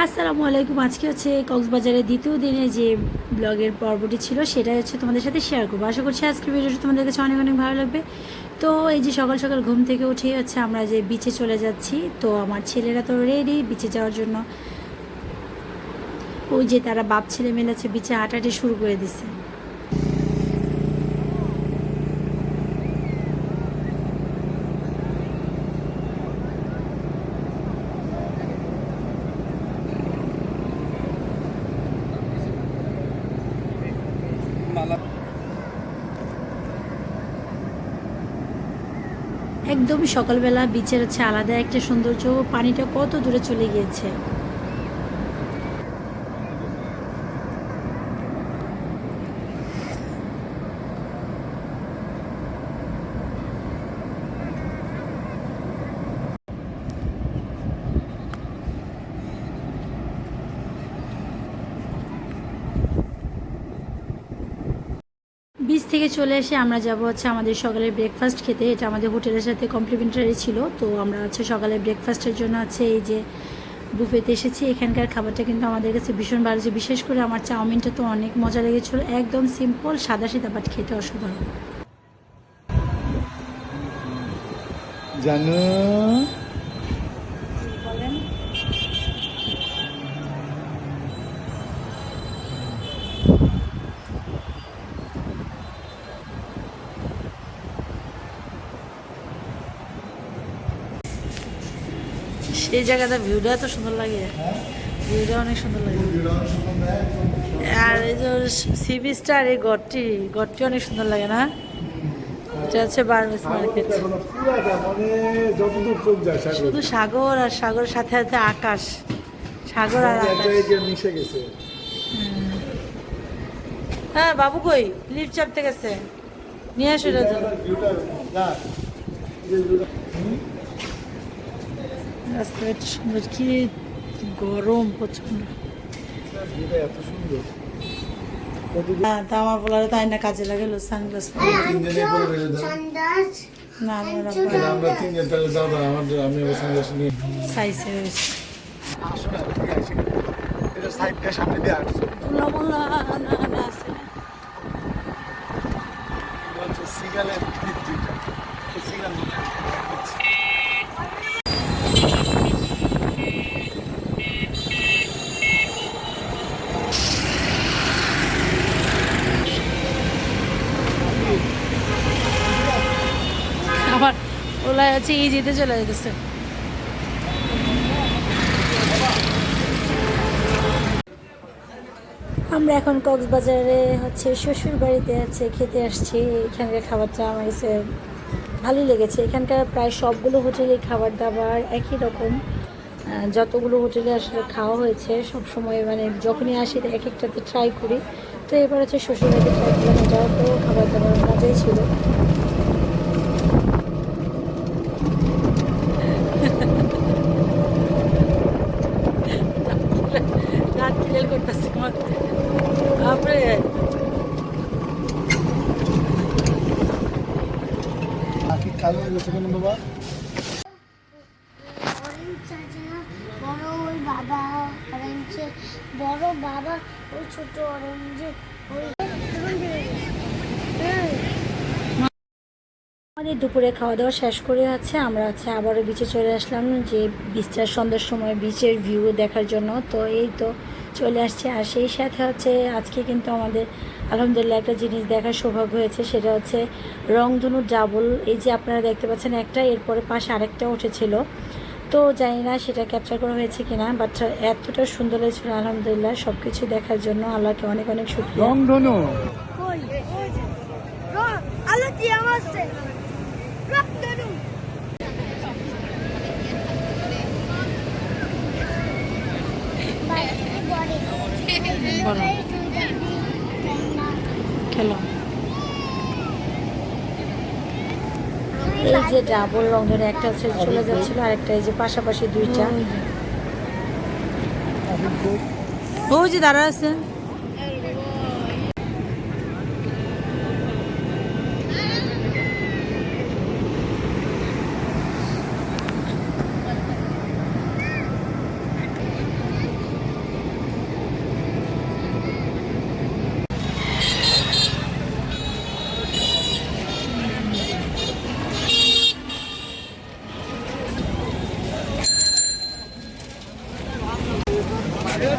আসসালামু আলাইকুম। আজকে হচ্ছে কক্সবাজারের দ্বিতীয় দিনে যে ব্লগের পর্বটি ছিল সেটাই হচ্ছে তোমাদের সাথে শেয়ার করবো। আশা করছি আজকের ভিডিওটা তোমাদের কাছে অনেক অনেক ভালো লাগবে। তো এই যে সকাল সকাল ঘুম থেকে উঠেই হচ্ছে আমরা যে বিচে চলে যাচ্ছি। তো আমার ছেলেরা তো রেডি বিচে যাওয়ার জন্য। ওই যে তারা বাপ ছেলে মেলে আছে বিচে হাঁটাহাঁটি শুরু করে দিছে। একদমই সকালবেলা বিচের হচ্ছে আলাদা একটা সৌন্দর্য, পানিটা কত দূরে চলে গিয়েছে। বিচ থেকে চলে এসে আমরা যাব হচ্ছে আমাদের সকালের ব্রেকফাস্ট খেতে। এটা আমাদের হোটেলের সাথে কমপ্লিমেন্টারি ছিল। তো আমরা হচ্ছে সকালের ব্রেকফাস্টের জন্য আছে এই যে বুফেতে এসেছি। এখানকার খাবারটা কিন্তু আমাদের কাছে ভীষণ ভালো ছিল। বিশেষ করে আমার চাউমিনটা তো অনেক মজা লেগেছিলো। একদম সিম্পল সাদা সিধা, বাট খেতে অসাধারণ। জানো সেই জায়গাটা ভিউটা এত সুন্দর লাগে, ভিউটা অনেক সুন্দর লাগে। আর এই যে সি বিচটা আর এই গড়টি অনেক সুন্দর লাগে না? এটা হচ্ছে বার্মিস মার্কেট। শুধু সাগর আর সাগরের সাথে সাথে আকাশ, সাগর আর মিশে গেছে। হ্যাঁ বাবু কই লিফট চাপতে গেছে, নিয়ে আসো এটা তো। রাস্তাঘাট সুন্দর, কি গরম প্রচন্ড। এত সুন্দর হ্যাঁ তা আমার বলারে তাই না কাজে লাগে সানগ্লাস না আমরা তিনজন তাহলে যাও না, আমি সানগ্লাস নিয়ে সাইজে রয়েছে। এটা সাইডটা সামনে দিয়ে আসছে তুলা না আছে সিগালের সিগাল আবার ওলা আছে এই যেতে চলে যেতেছে। আমরা এখন কক্সবাজারে হচ্ছে শ্বশুর বাড়িতে আছে খেতে আসছি। এখানকার খাবারটা আমার কাছে ভালোই লেগেছে। এখানকার প্রায় সবগুলো হোটেলে খাবার দাবার একই রকম। যতগুলো হোটেলে আসলে খাওয়া হয়েছে সব সময় মানে যখনই আসি এক একটাতে ট্রাই করি। তো এবার হচ্ছে শ্বশুর বাড়িতে ট্রাই করলাম, যাওয়ার পরেও খাবার দাবার মজাই ছিল। রাত ক্লিয়ার করতেছি তারপরে কালো গেছে কেন বাবা? বড় বাবা ওই ছোট অরেঞ্জে আমাদের দুপুরে খাওয়া দাওয়া শেষ করে আছে আমরা হচ্ছে আবারও বিচে চলে আসলাম, যে বিচটার সন্ধ্যার সময় বিচের ভিউ দেখার জন্য। তো এই তো চলে আসছে। আর সেই সাথে হচ্ছে আজকে কিন্তু আমাদের আলহামদুলিল্লাহ একটা জিনিস দেখার সৌভাগ্য হয়েছে, সেটা হচ্ছে রংধনু ডাবল। এই যে আপনারা দেখতে পাচ্ছেন একটা, এরপরে পাশে আরেকটা উঠেছিল। তো জানি না সেটা ক্যাপচার করা হয়েছে কিনা, বাট এতটা সুন্দর হয়েছিল আলহামদুলিল্লাহ। সব কিছু দেখার জন্য আল্লাহকে অনেক অনেক শুকরিয়া। রংধনু খেলো এই যে ডাবল রংধনু, একটা হচ্ছে চলে যাচ্ছিল আর একটা এই যে পাশাপাশি দুইটা। ওই যে দাঁড়া আছে।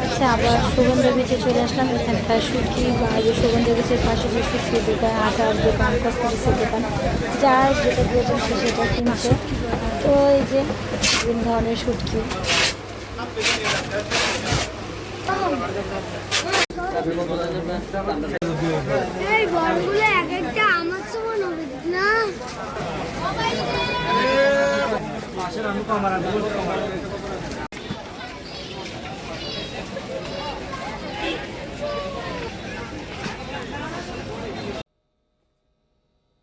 আচ্ছা, আবার সুগন্ধ বিচে চলে আসলাম। এখানকার শুটকি বা এই যে সুগন্ধ বিচের পাশে যে শুটকির দোকান, আচার দোকান, কসমেটিক্সের দোকান, যার যেটা প্রয়োজন সে সেটা কিনছে। তো এই যে বিভিন্ন ধরনের শুটকি। এই বড়গুলো এক একটা আমার সমান হবে না।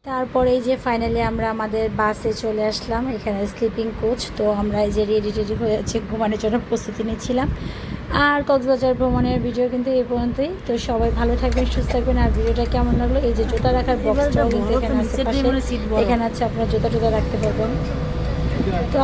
তারপরে এই যে ফাইনালি আমরা আমাদের বাসে চলে আসলাম। এখানে স্লিপিং কোচ। তো আমরা এই যে রেডি হয়ে আছে ঘুমানোর জন্য প্রস্তুতি নিচ্ছিলাম। আর কক্সবাজার ভ্রমণের ভিডিও কিন্তু এই পর্যন্তই। তো সবাই ভালো থাকবেন, সুস্থ থাকবেন। আর ভিডিওটা কেমন লাগলো, এই যে জুতা রাখার বক্সটাও কিন্তু এখানে আছে পাশে। এখানে আছে আপনার জুতা রাখতে পারবেন। তো